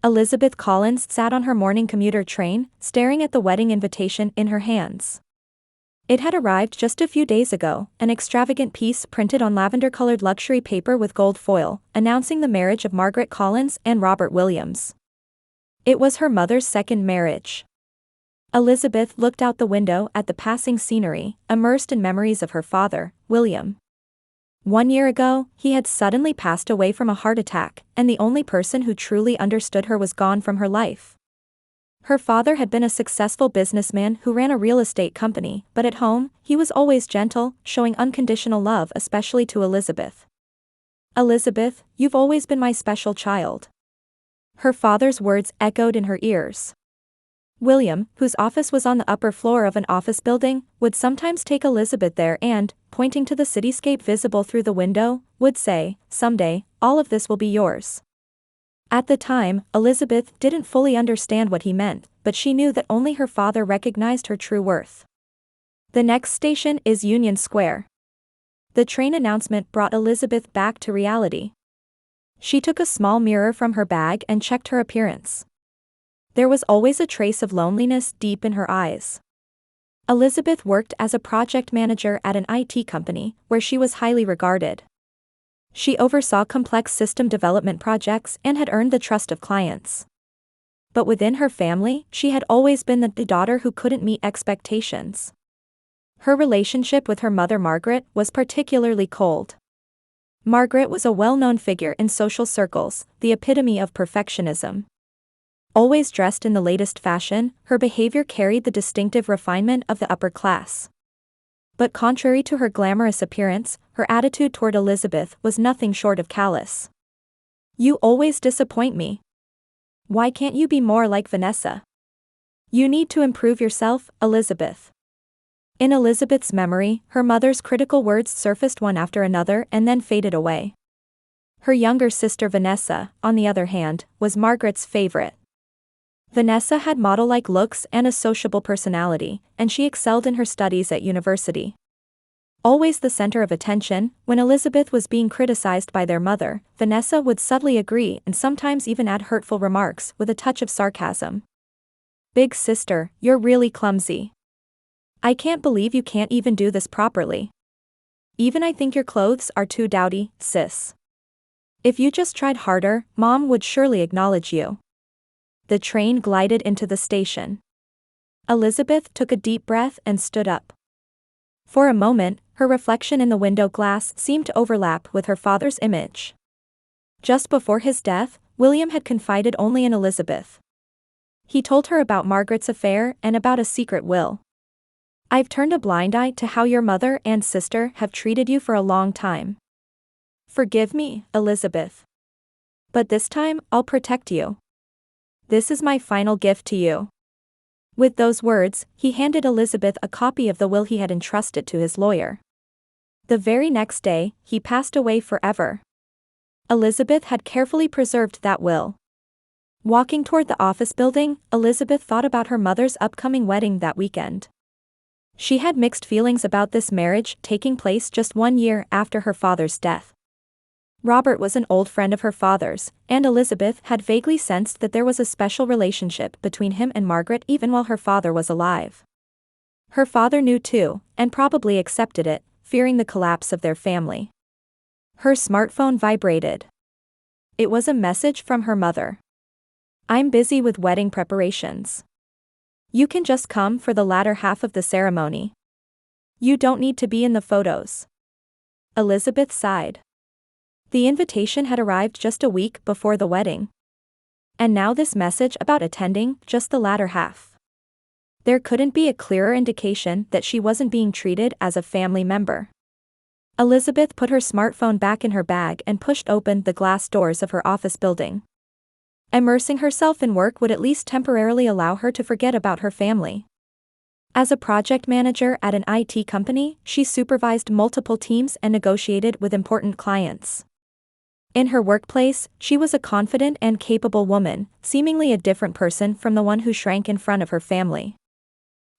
Elizabeth Collins sat on her morning commuter train, staring at the wedding invitation in her hands. It had arrived just a few days ago, an extravagant piece printed on lavender-colored luxury paper with gold foil, announcing the marriage of Margaret Collins and Robert Williams. It was her mother's second marriage. Elizabeth looked out the window at the passing scenery, immersed in memories of her father, William. 1 year ago, he had suddenly passed away from a heart attack, and the only person who truly understood her was gone from her life. Her father had been a successful businessman who ran a real estate company, but at home, he was always gentle, showing unconditional love especially to Elizabeth. "Elizabeth, you've always been my special child." Her father's words echoed in her ears. William, whose office was on the upper floor of an office building, would sometimes take Elizabeth there and, pointing to the cityscape visible through the window, would say, "Someday, all of this will be yours." At the time, Elizabeth didn't fully understand what he meant, but she knew that only her father recognized her true worth. The next station is Union Square. The train announcement brought Elizabeth back to reality. She took a small mirror from her bag and checked her appearance. There was always a trace of loneliness deep in her eyes. Elizabeth worked as a project manager at an IT company, where she was highly regarded. She oversaw complex system development projects and had earned the trust of clients. But within her family, she had always been the daughter who couldn't meet expectations. Her relationship with her mother Margaret was particularly cold. Margaret was a well-known figure in social circles, the epitome of perfectionism. Always dressed in the latest fashion, her behavior carried the distinctive refinement of the upper class. But contrary to her glamorous appearance, her attitude toward Elizabeth was nothing short of callous. "You always disappoint me. Why can't you be more like Vanessa? You need to improve yourself, Elizabeth." In Elizabeth's memory, her mother's critical words surfaced one after another and then faded away. Her younger sister Vanessa, on the other hand, was Margaret's favorite. Vanessa had model-like looks and a sociable personality, and she excelled in her studies at university. Always the center of attention, when Elizabeth was being criticized by their mother, Vanessa would subtly agree and sometimes even add hurtful remarks with a touch of sarcasm. "Big sister, you're really clumsy. I can't believe you can't even do this properly. Even I think your clothes are too dowdy, sis. If you just tried harder, Mom would surely acknowledge you." The train glided into the station. Elizabeth took a deep breath and stood up. For a moment, her reflection in the window glass seemed to overlap with her father's image. Just before his death, William had confided only in Elizabeth. He told her about Margaret's affair and about a secret will. "I've turned a blind eye to how your mother and sister have treated you for a long time. Forgive me, Elizabeth. But this time, I'll protect you. This is my final gift to you." With those words, he handed Elizabeth a copy of the will he had entrusted to his lawyer. The very next day, he passed away forever. Elizabeth had carefully preserved that will. Walking toward the office building, Elizabeth thought about her mother's upcoming wedding that weekend. She had mixed feelings about this marriage taking place just 1 year after her father's death. Robert was an old friend of her father's, and Elizabeth had vaguely sensed that there was a special relationship between him and Margaret even while her father was alive. Her father knew too, and probably accepted it, fearing the collapse of their family. Her smartphone vibrated. It was a message from her mother. "I'm busy with wedding preparations. You can just come for the latter half of the ceremony. You don't need to be in the photos." Elizabeth sighed. The invitation had arrived just a week before the wedding. And now this message about attending just the latter half. There couldn't be a clearer indication that she wasn't being treated as a family member. Elizabeth put her smartphone back in her bag and pushed open the glass doors of her office building. Immersing herself in work would at least temporarily allow her to forget about her family. As a project manager at an IT company, she supervised multiple teams and negotiated with important clients. In her workplace, she was a confident and capable woman, seemingly a different person from the one who shrank in front of her family.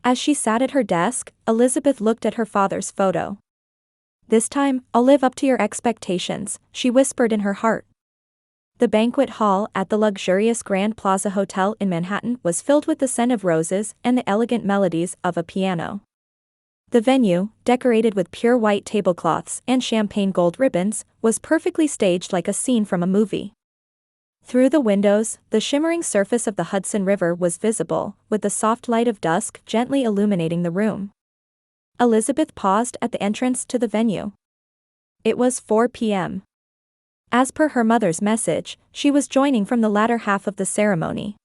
As she sat at her desk, Elizabeth looked at her father's photo. "This time, I'll live up to your expectations," she whispered in her heart. The banquet hall at the luxurious Grand Plaza Hotel in Manhattan was filled with the scent of roses and the elegant melodies of a piano. The venue, decorated with pure white tablecloths and champagne gold ribbons, was perfectly staged like a scene from a movie. Through the windows, the shimmering surface of the Hudson River was visible, with the soft light of dusk gently illuminating the room. Elizabeth paused at the entrance to the venue. It was 4 p.m. As per her mother's message, she was joining from the latter half of the ceremony.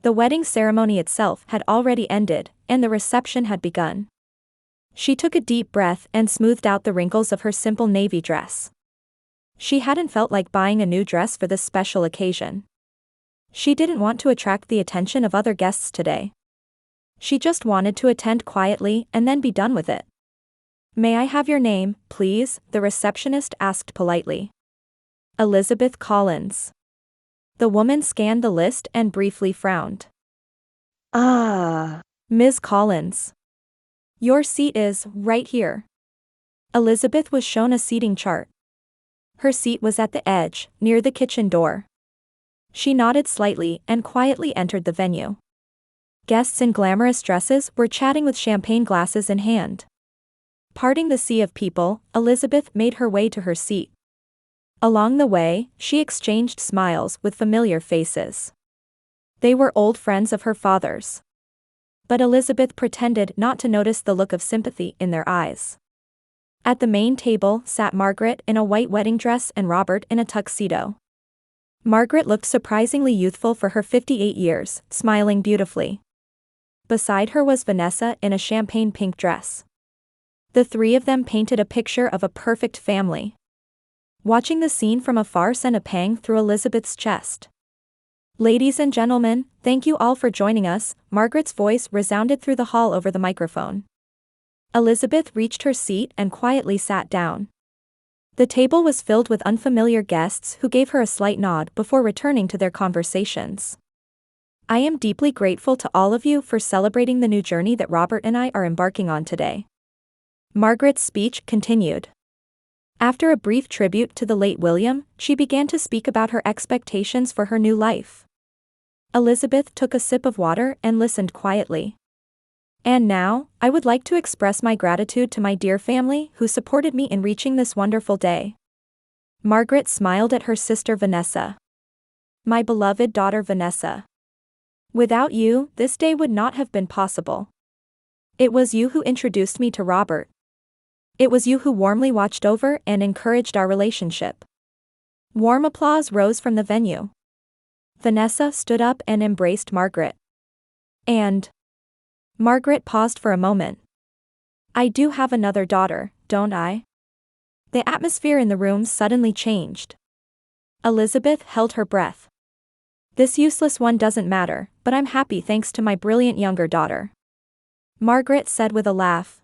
The wedding ceremony itself had already ended, and the reception had begun. She took a deep breath and smoothed out the wrinkles of her simple navy dress. She hadn't felt like buying a new dress for this special occasion. She didn't want to attract the attention of other guests today. She just wanted to attend quietly and then be done with it. "May I have your name, please?" the receptionist asked politely. "Elizabeth Collins." The woman scanned the list and briefly frowned. "Ms. Collins. Your seat is right here." Elizabeth was shown a seating chart. Her seat was at the edge, near the kitchen door. She nodded slightly and quietly entered the venue. Guests in glamorous dresses were chatting with champagne glasses in hand. Parting the sea of people, Elizabeth made her way to her seat. Along the way, she exchanged smiles with familiar faces. They were old friends of her father's. But Elizabeth pretended not to notice the look of sympathy in their eyes. At the main table sat Margaret in a white wedding dress and Robert in a tuxedo. Margaret looked surprisingly youthful for her 58 years, smiling beautifully. Beside her was Vanessa in a champagne pink dress. The three of them painted a picture of a perfect family. Watching the scene from afar sent a pang through Elizabeth's chest. "Ladies and gentlemen, thank you all for joining us," Margaret's voice resounded through the hall over the microphone. Elizabeth reached her seat and quietly sat down. The table was filled with unfamiliar guests who gave her a slight nod before returning to their conversations. "I am deeply grateful to all of you for celebrating the new journey that Robert and I are embarking on today." Margaret's speech continued. After a brief tribute to the late William, she began to speak about her expectations for her new life. Elizabeth took a sip of water and listened quietly. "And now, I would like to express my gratitude to my dear family who supported me in reaching this wonderful day." Margaret smiled at her sister Vanessa. "My beloved daughter Vanessa. Without you, this day would not have been possible. It was you who introduced me to Robert. It was you who warmly watched over and encouraged our relationship." Warm applause rose from the venue. Vanessa stood up and embraced Margaret. "And..." Margaret paused for a moment. "I do have another daughter, don't I?" The atmosphere in the room suddenly changed. Elizabeth held her breath. "This useless one doesn't matter, but I'm happy thanks to my brilliant younger daughter," Margaret said with a laugh.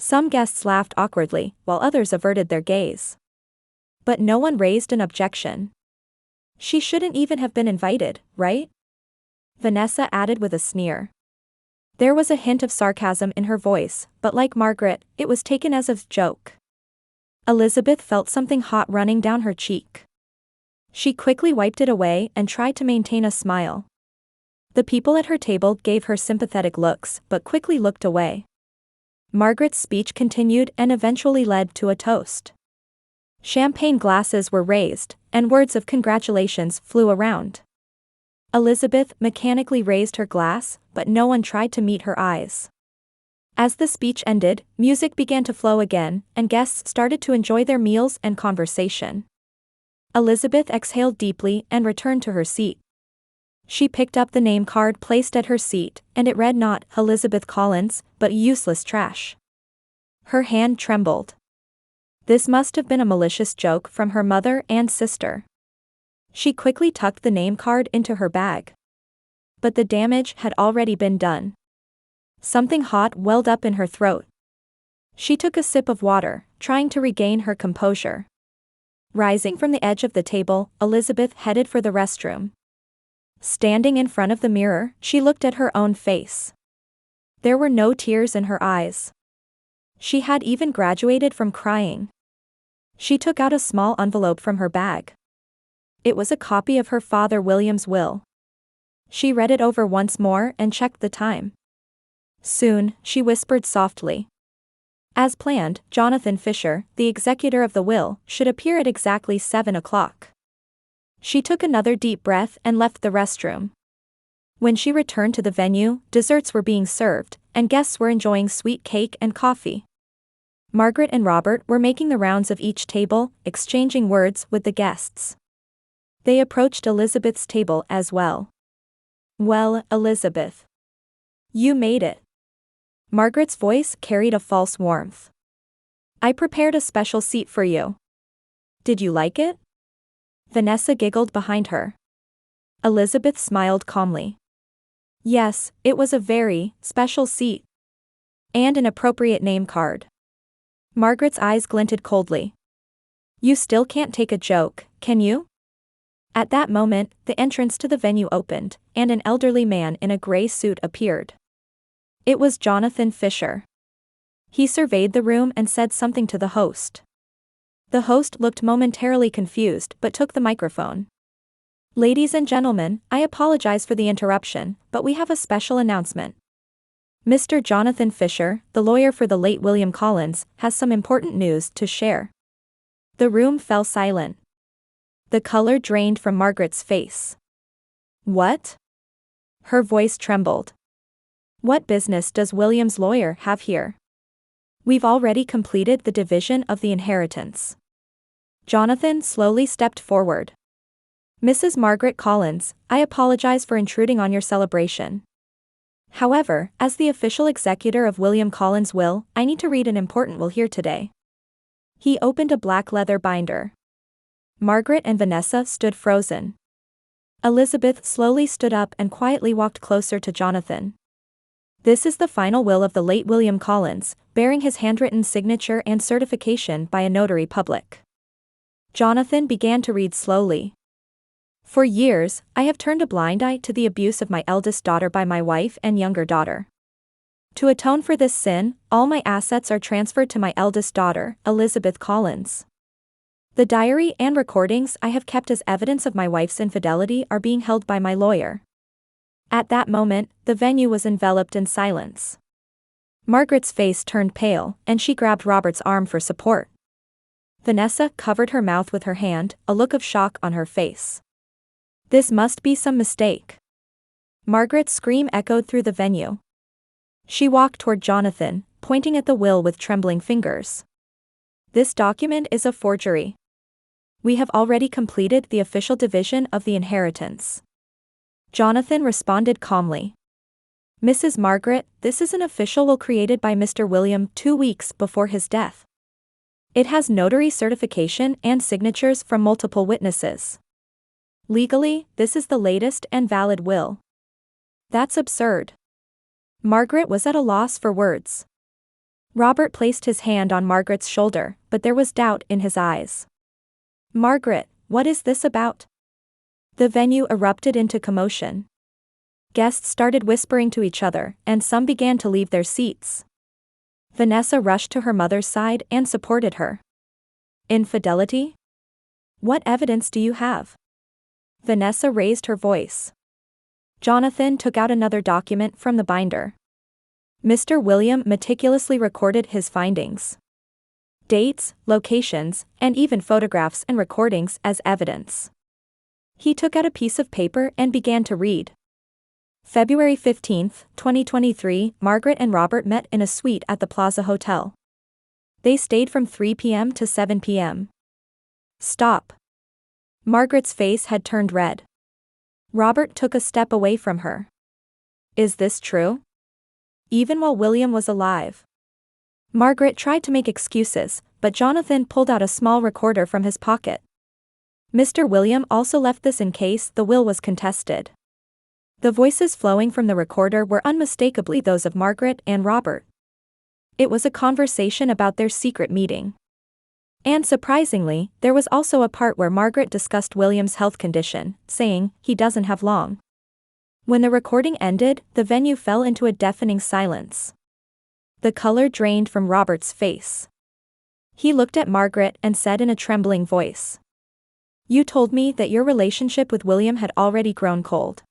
Some guests laughed awkwardly, while others averted their gaze. But no one raised an objection. "She shouldn't even have been invited, right?" Vanessa added with a sneer. There was a hint of sarcasm in her voice, but like Margaret, it was taken as a joke. Elizabeth felt something hot running down her cheek. She quickly wiped it away and tried to maintain a smile. The people at her table gave her sympathetic looks, but quickly looked away. Margaret's speech continued and eventually led to a toast. Champagne glasses were raised, and words of congratulations flew around. Elizabeth mechanically raised her glass, but no one tried to meet her eyes. As the speech ended, music began to flow again, and guests started to enjoy their meals and conversation. Elizabeth exhaled deeply and returned to her seat. She picked up the name card placed at her seat, and it read not Elizabeth Collins, but useless trash. Her hand trembled. This must have been a malicious joke from her mother and sister. She quickly tucked the name card into her bag. But the damage had already been done. Something hot welled up in her throat. She took a sip of water, trying to regain her composure. Rising from the edge of the table, Elizabeth headed for the restroom. Standing in front of the mirror, she looked at her own face. There were no tears in her eyes. She had even graduated from crying. She took out a small envelope from her bag. It was a copy of her father William's will. She read it over once more and checked the time. Soon, she whispered softly. As planned, Jonathan Fisher, the executor of the will, should appear at exactly 7 o'clock. She took another deep breath and left the restroom. When she returned to the venue, desserts were being served, and guests were enjoying sweet cake and coffee. Margaret and Robert were making the rounds of each table, exchanging words with the guests. They approached Elizabeth's table as well. "Well, Elizabeth. You made it." Margaret's voice carried a false warmth. "I prepared a special seat for you. Did you like it?" Vanessa giggled behind her. Elizabeth smiled calmly. "Yes, it was a very special seat. And an appropriate name card." Margaret's eyes glinted coldly. "You still can't take a joke, can you?" At that moment, the entrance to the venue opened, and an elderly man in a gray suit appeared. It was Jonathan Fisher. He surveyed the room and said something to the host. The host looked momentarily confused but took the microphone. "Ladies and gentlemen, I apologize for the interruption, but we have a special announcement. Mr. Jonathan Fisher, the lawyer for the late William Collins, has some important news to share." The room fell silent. The color drained from Margaret's face. "What?" Her voice trembled. "What business does William's lawyer have here? We've already completed the division of the inheritance." Jonathan slowly stepped forward. "Mrs. Margaret Collins, I apologize for intruding on your celebration. However, as the official executor of William Collins' will, I need to read an important will here today." He opened a black leather binder. Margaret and Vanessa stood frozen. Elizabeth slowly stood up and quietly walked closer to Jonathan. "This is the final will of the late William Collins, bearing his handwritten signature and certification by a notary public." Jonathan began to read slowly. "For years, I have turned a blind eye to the abuse of my eldest daughter by my wife and younger daughter. To atone for this sin, all my assets are transferred to my eldest daughter, Elizabeth Collins. The diary and recordings I have kept as evidence of my wife's infidelity are being held by my lawyer." At that moment, the venue was enveloped in silence. Margaret's face turned pale, and she grabbed Robert's arm for support. Vanessa covered her mouth with her hand, a look of shock on her face. "This must be some mistake." Margaret's scream echoed through the venue. She walked toward Jonathan, pointing at the will with trembling fingers. "This document is a forgery. We have already completed the official division of the inheritance." Jonathan responded calmly. "Mrs. Margaret, this is an official will created by Mr. William 2 weeks before his death. It has notary certification and signatures from multiple witnesses. Legally, this is the latest and valid will." "That's absurd." Margaret was at a loss for words. Robert placed his hand on Margaret's shoulder, but there was doubt in his eyes. "Margaret, what is this about?" The venue erupted into commotion. Guests started whispering to each other, and some began to leave their seats. Vanessa rushed to her mother's side and supported her. "Infidelity? What evidence do you have?" Vanessa raised her voice. Jonathan took out another document from the binder. Mr. William meticulously recorded his findings. Dates, locations, and even photographs and recordings as evidence. He took out a piece of paper and began to read. February 15, 2023, Margaret and Robert met in a suite at the Plaza Hotel. They stayed from 3 p.m. to 7 p.m. "Stop." Margaret's face had turned red. Robert took a step away from her. "Is this true? Even while William was alive?" Margaret tried to make excuses, but Jonathan pulled out a small recorder from his pocket. Mr. William also left this in case the will was contested. The voices flowing from the recorder were unmistakably those of Margaret and Robert. It was a conversation about their secret meeting. And surprisingly, there was also a part where Margaret discussed William's health condition, saying, "He doesn't have long." When the recording ended, the venue fell into a deafening silence. The color drained from Robert's face. He looked at Margaret and said in a trembling voice, You told me that your relationship with William had already grown cold.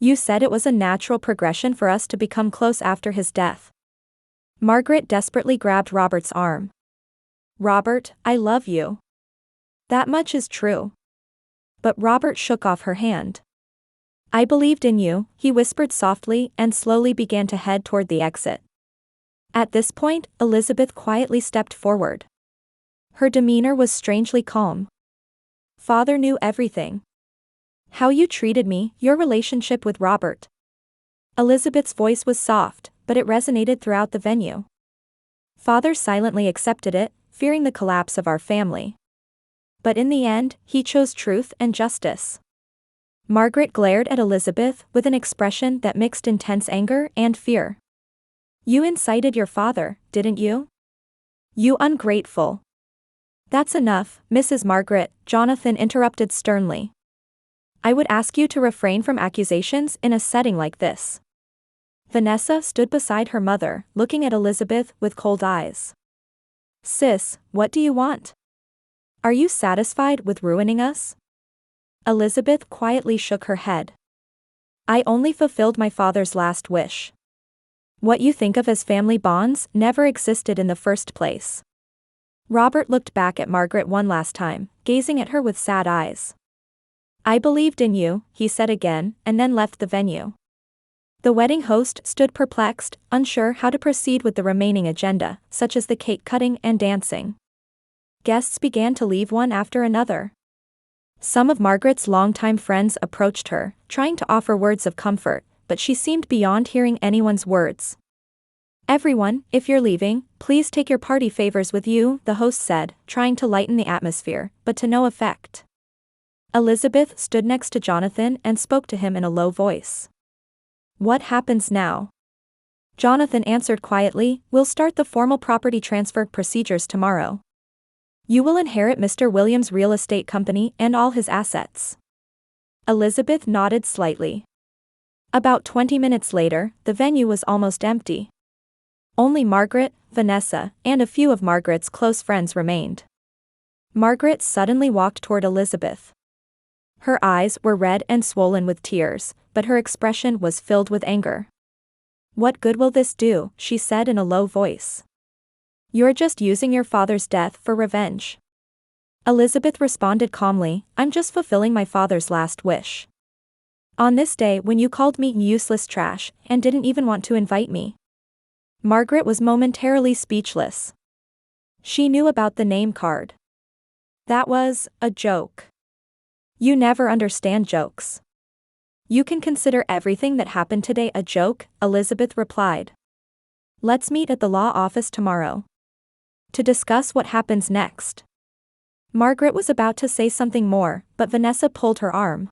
You said it was a natural progression for us to become close after his death. Margaret desperately grabbed Robert's arm. Robert, I love you. That much is true. But Robert shook off her hand. I believed in you, he whispered softly and slowly began to head toward the exit. At this point, Elizabeth quietly stepped forward. Her demeanor was strangely calm. Father knew everything. How you treated me, your relationship with Robert. Elizabeth's voice was soft, but it resonated throughout the venue. Father silently accepted it, fearing the collapse of our family. But in the end, he chose truth and justice. Margaret glared at Elizabeth with an expression that mixed intense anger and fear. You incited your father, didn't you? You ungrateful. That's enough, Mrs. Margaret, Jonathan interrupted sternly. I would ask you to refrain from accusations in a setting like this. Vanessa stood beside her mother, looking at Elizabeth with cold eyes. Sis, what do you want? Are you satisfied with ruining us? Elizabeth quietly shook her head. I only fulfilled my father's last wish. What you think of as family bonds never existed in the first place. Robert looked back at Margaret one last time, gazing at her with sad eyes. I believed in you, he said again, and then left the venue. The wedding host stood perplexed, unsure how to proceed with the remaining agenda, such as the cake cutting and dancing. Guests began to leave one after another. Some of Margaret's longtime friends approached her, trying to offer words of comfort, but she seemed beyond hearing anyone's words. Everyone, if you're leaving, please take your party favors with you, the host said, trying to lighten the atmosphere, but to no effect. Elizabeth stood next to Jonathan and spoke to him in a low voice. What happens now? Jonathan answered quietly, We'll start the formal property transfer procedures tomorrow. You will inherit Mr. Williams' real estate company and all his assets. Elizabeth nodded slightly. About 20 minutes later, the venue was almost empty. Only Margaret, Vanessa, and a few of Margaret's close friends remained. Margaret suddenly walked toward Elizabeth. Her eyes were red and swollen with tears, but her expression was filled with anger. What good will this do? She said in a low voice. You're just using your father's death for revenge. Elizabeth responded calmly, I'm just fulfilling my father's last wish. On this day when you called me useless trash and didn't even want to invite me. Margaret was momentarily speechless. She knew about the name card. That was a joke. You never understand jokes. You can consider everything that happened today a joke, Elizabeth replied. Let's meet at the law office tomorrow. To discuss what happens next. Margaret was about to say something more, but Vanessa pulled her arm.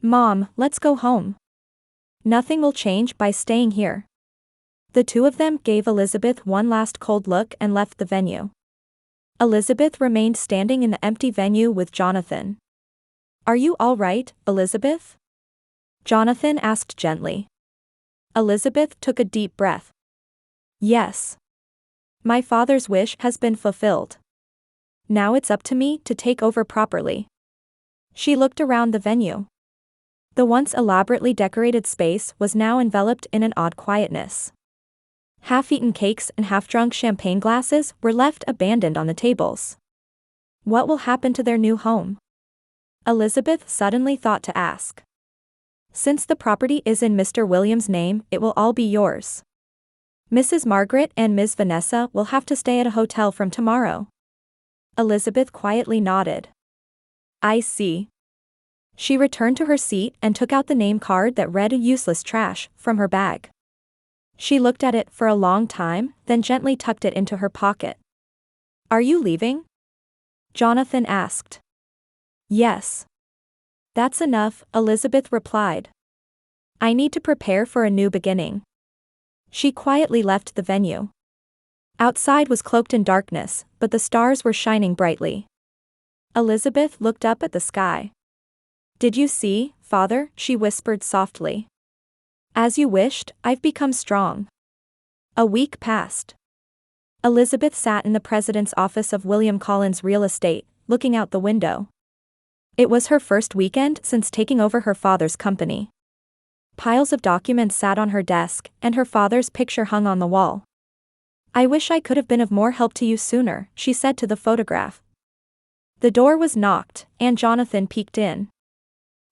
Mom, let's go home. Nothing will change by staying here. The two of them gave Elizabeth one last cold look and left the venue. Elizabeth remained standing in the empty venue with Jonathan. Are you all right, Elizabeth? Jonathan asked gently. Elizabeth took a deep breath. Yes. My father's wish has been fulfilled. Now it's up to me to take over properly. She looked around the venue. The once elaborately decorated space was now enveloped in an odd quietness. Half-eaten cakes and half-drunk champagne glasses were left abandoned on the tables. What will happen to their new home? Elizabeth suddenly thought to ask. Since the property is in Mr. Williams' name, it will all be yours. Mrs. Margaret and Ms. Vanessa will have to stay at a hotel from tomorrow. Elizabeth quietly nodded. I see. She returned to her seat and took out the name card that read useless trash from her bag. She looked at it for a long time, then gently tucked it into her pocket. Are you leaving? Jonathan asked. Yes. That's enough, Elizabeth replied. I need to prepare for a new beginning. She quietly left the venue. Outside was cloaked in darkness, but the stars were shining brightly. Elizabeth looked up at the sky. Did you see, Father? She whispered softly. As you wished, I've become strong. A week passed. Elizabeth sat in the president's office of William Collins Real Estate, looking out the window. It was her first weekend since taking over her father's company. Piles of documents sat on her desk, and her father's picture hung on the wall. "I wish I could have been of more help to you sooner," she said to the photograph. The door was knocked, and Jonathan peeked in.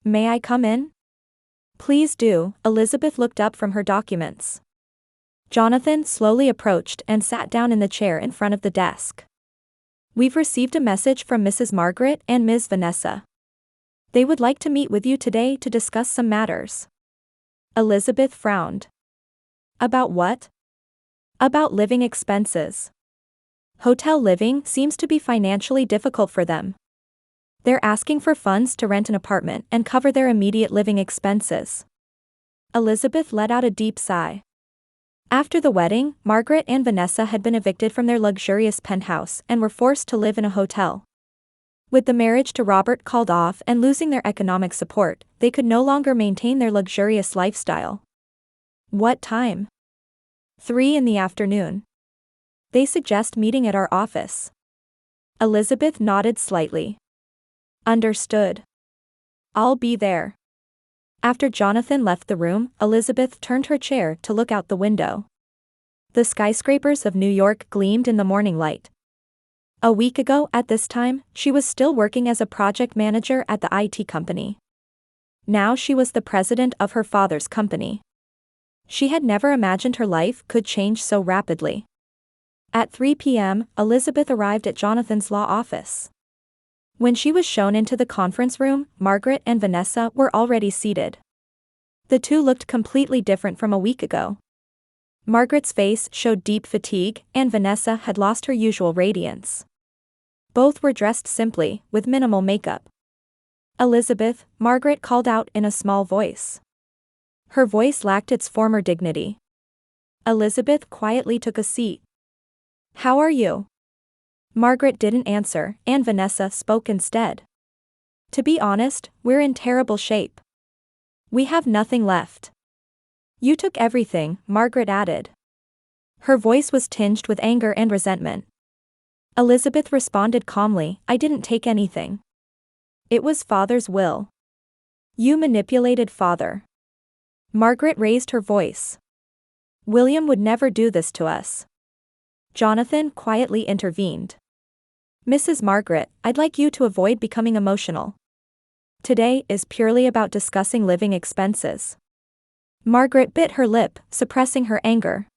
"May I come in?" "Please do." Elizabeth looked up from her documents. Jonathan slowly approached and sat down in the chair in front of the desk. "We've received a message from Mrs. Margaret and Ms. Vanessa. They would like to meet with you today to discuss some matters." Elizabeth frowned. "About what?" "About living expenses. Hotel living seems to be financially difficult for them. They're asking for funds to rent an apartment and cover their immediate living expenses." Elizabeth let out a deep sigh. After the wedding, Margaret and Vanessa had been evicted from their luxurious penthouse and were forced to live in a hotel. With the marriage to Robert called off and losing their economic support, they could no longer maintain their luxurious lifestyle. "What time?" 3 in the afternoon. "They suggest meeting at our office." Elizabeth nodded slightly. "Understood. I'll be there." After Jonathan left the room, Elizabeth turned her chair to look out the window. The skyscrapers of New York gleamed in the morning light. A week ago at this time, she was still working as a project manager at the IT company. Now she was the president of her father's company. She had never imagined her life could change so rapidly. At 3 p.m., Elizabeth arrived at Jonathan's law office. When she was shown into the conference room, Margaret and Vanessa were already seated. The two looked completely different from a week ago. Margaret's face showed deep fatigue, and Vanessa had lost her usual radiance. Both were dressed simply, with minimal makeup. "Elizabeth," Margaret called out in a small voice. Her voice lacked its former dignity. Elizabeth quietly took a seat. "How are you?" Margaret didn't answer, and Vanessa spoke instead. "To be honest, we're in terrible shape. We have nothing left." "You took everything," Margaret added. Her voice was tinged with anger and resentment. Elizabeth responded calmly, "I didn't take anything. It was Father's will. You manipulated Father." Margaret raised her voice. "William would never do this to us." Jonathan quietly intervened. "Mrs. Margaret, I'd like you to avoid becoming emotional. Today is purely about discussing living expenses." Margaret bit her lip, suppressing her anger.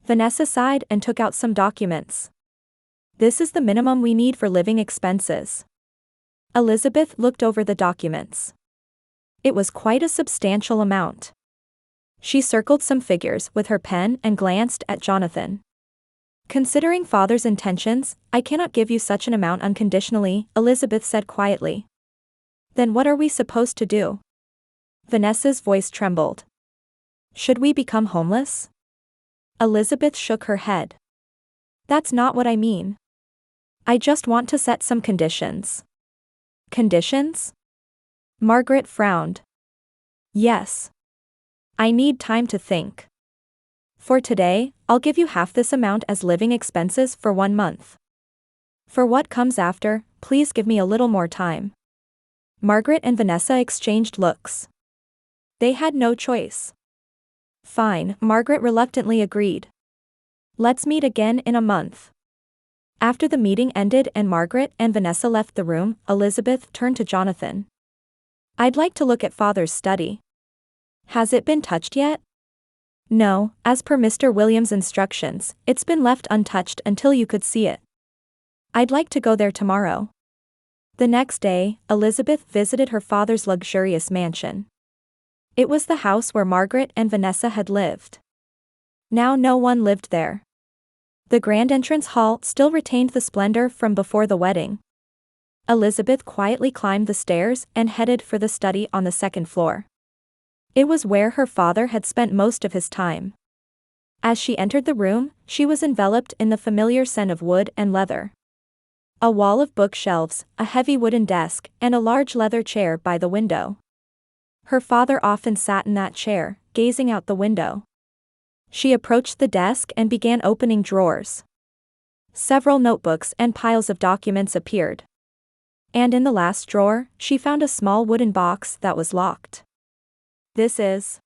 Vanessa sighed and took out some documents. "This is the minimum we need for living expenses." Elizabeth looked over the documents. It was quite a substantial amount. She circled some figures with her pen and glanced at Jonathan. "Considering Father's intentions, I cannot give you such an amount unconditionally," Elizabeth said quietly. "Then what are we supposed to do?" Vanessa's voice trembled. "Should we become homeless?" Elizabeth shook her head. "That's not what I mean. I just want to set some conditions." "Conditions?" Margaret frowned. "Yes. I need time to think. For today, I'll give you half this amount as living expenses for 1 month. For what comes after, please give me a little more time." Margaret and Vanessa exchanged looks. They had no choice. "Fine," Margaret reluctantly agreed. "Let's meet again in a month." After the meeting ended and Margaret and Vanessa left the room, Elizabeth turned to Jonathan. "I'd like to look at Father's study." "Has it been touched yet?" "No, as per Mr. Williams' instructions, it's been left untouched until you could see it. I'd like to go there tomorrow." The next day, Elizabeth visited her father's luxurious mansion. It was the house where Margaret and Vanessa had lived. Now no one lived there. The grand entrance hall still retained the splendor from before the wedding. Elizabeth quietly climbed the stairs and headed for the study on the second floor. It was where her father had spent most of his time. As she entered the room, she was enveloped in the familiar scent of wood and leather. A wall of bookshelves, a heavy wooden desk, and a large leather chair by the window. Her father often sat in that chair, gazing out the window. She approached the desk and began opening drawers. Several notebooks and piles of documents appeared. And in the last drawer, she found a small wooden box that was locked. This is.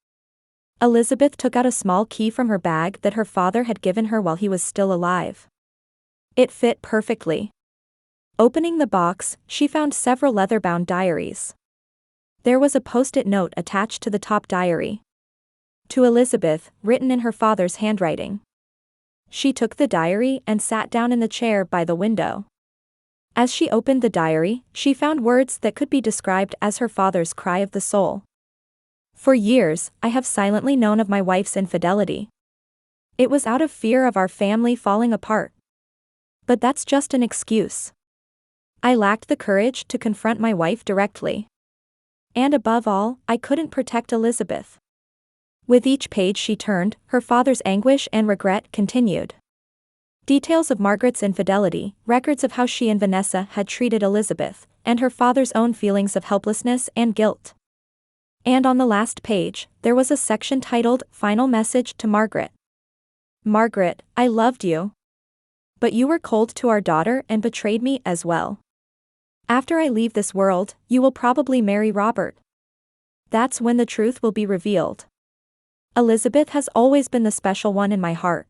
Elizabeth took out a small key from her bag that her father had given her while he was still alive. It fit perfectly. Opening the box, she found several leather-bound diaries. There was a post-it note attached to the top diary. To Elizabeth, written in her father's handwriting. She took the diary and sat down in the chair by the window. As she opened the diary, she found words that could be described as her father's cry of the soul. For years, I have silently known of my wife's infidelity. It was out of fear of our family falling apart. But that's just an excuse. I lacked the courage to confront my wife directly. And above all, I couldn't protect Elizabeth. With each page she turned, her father's anguish and regret continued. Details of Margaret's infidelity, records of how she and Vanessa had treated Elizabeth, and her father's own feelings of helplessness and guilt. And on the last page, there was a section titled, Final Message to Margaret. Margaret, I loved you. But you were cold to our daughter and betrayed me as well. After I leave this world, you will probably marry Robert. That's when the truth will be revealed. Elizabeth has always been the special one in my heart.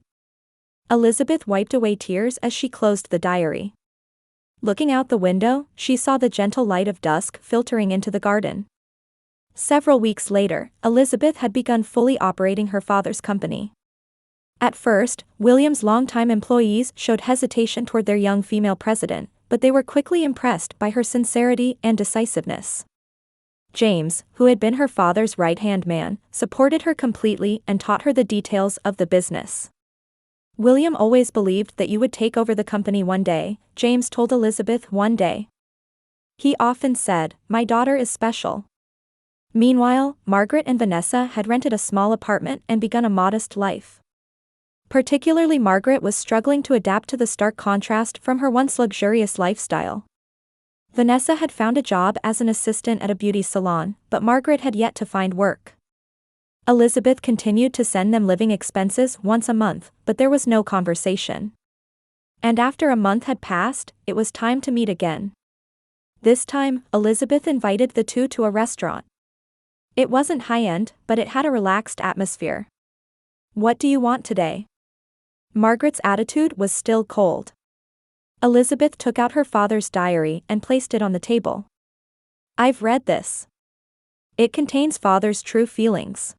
Elizabeth wiped away tears as she closed the diary. Looking out the window, she saw the gentle light of dusk filtering into the garden. Several weeks later, Elizabeth had begun fully operating her father's company. At first, William's longtime employees showed hesitation toward their young female president, but they were quickly impressed by her sincerity and decisiveness. James, who had been her father's right-hand man, supported her completely and taught her the details of the business. William always believed that you would take over the company one day, James told Elizabeth one day. He often said, "My daughter is special." Meanwhile, Margaret and Vanessa had rented a small apartment and begun a modest life. Particularly Margaret was struggling to adapt to the stark contrast from her once luxurious lifestyle. Vanessa had found a job as an assistant at a beauty salon, but Margaret had yet to find work. Elizabeth continued to send them living expenses once a month, but there was no conversation. And after a month had passed, it was time to meet again. This time, Elizabeth invited the two to a restaurant. It wasn't high-end, but it had a relaxed atmosphere. "What do you want today?" Margaret's attitude was still cold. Elizabeth took out her father's diary and placed it on the table. "I've read this. It contains father's true feelings."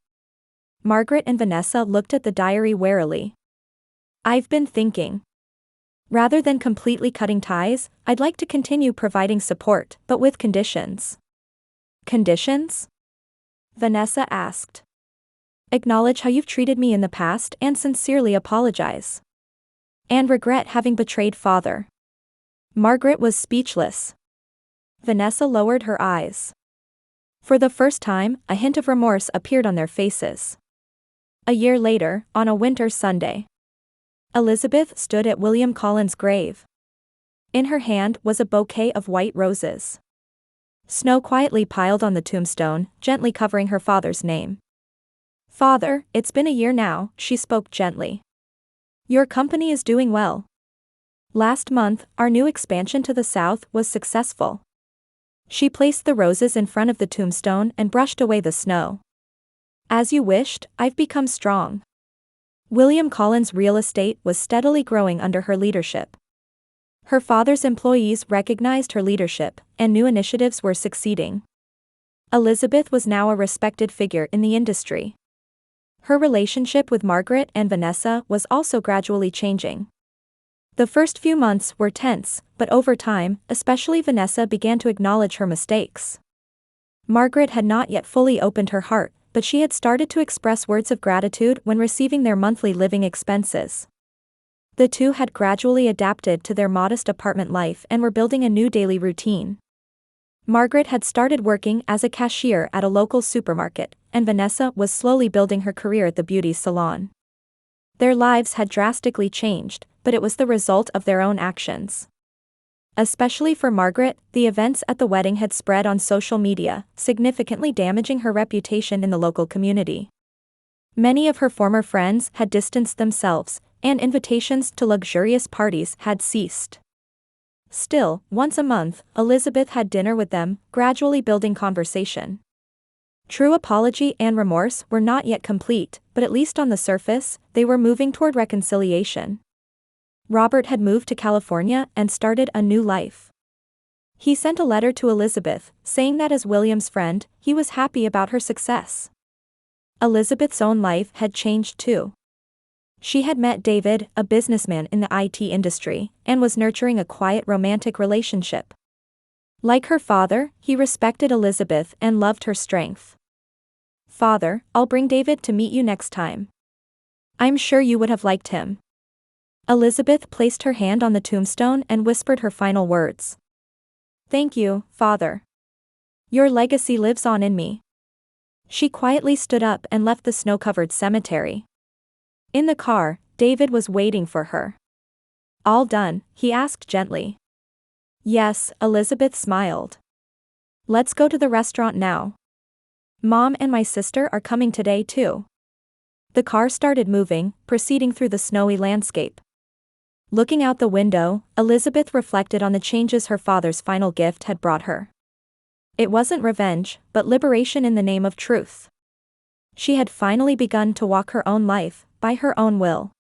Margaret and Vanessa looked at the diary warily. "I've been thinking. Rather than completely cutting ties, I'd like to continue providing support, but with conditions." "Conditions?" Vanessa asked. "Acknowledge how you've treated me in the past and sincerely apologize. And regret having betrayed father." Margaret was speechless. Vanessa lowered her eyes. For the first time, a hint of remorse appeared on their faces. A year later, on a winter Sunday, Elizabeth stood at William Collins' grave. In her hand was a bouquet of white roses. Snow quietly piled on the tombstone, gently covering her father's name. "Father, it's been a year now," she spoke gently. "Your company is doing well. Last month, our new expansion to the south was successful." She placed the roses in front of the tombstone and brushed away the snow. "As you wished, I've become strong." William Collins' real estate was steadily growing under her leadership. Her father's employees recognized her leadership, and new initiatives were succeeding. Elizabeth was now a respected figure in the industry. Her relationship with Margaret and Vanessa was also gradually changing. The first few months were tense, but over time, especially Vanessa began to acknowledge her mistakes. Margaret had not yet fully opened her heart, but she had started to express words of gratitude when receiving their monthly living expenses. The two had gradually adapted to their modest apartment life and were building a new daily routine. Margaret had started working as a cashier at a local supermarket, and Vanessa was slowly building her career at the beauty salon. Their lives had drastically changed, but it was the result of their own actions. Especially for Margaret, the events at the wedding had spread on social media, significantly damaging her reputation in the local community. Many of her former friends had distanced themselves, and invitations to luxurious parties had ceased. Still, once a month, Elizabeth had dinner with them, gradually building conversation. True apology and remorse were not yet complete, but at least on the surface, they were moving toward reconciliation. Robert had moved to California and started a new life. He sent a letter to Elizabeth, saying that as William's friend, he was happy about her success. Elizabeth's own life had changed too. She had met David, a businessman in the IT industry, and was nurturing a quiet romantic relationship. Like her father, he respected Elizabeth and loved her strength. "Father, I'll bring David to meet you next time. I'm sure you would have liked him." Elizabeth placed her hand on the tombstone and whispered her final words. "Thank you, Father. Your legacy lives on in me." She quietly stood up and left the snow-covered cemetery. In the car, David was waiting for her. "All done?" he asked gently. "Yes," Elizabeth smiled. "Let's go to the restaurant now. Mom and my sister are coming today too." The car started moving, proceeding through the snowy landscape. Looking out the window, Elizabeth reflected on the changes her father's final gift had brought her. It wasn't revenge, but liberation in the name of truth. She had finally begun to walk her own life, by her own will.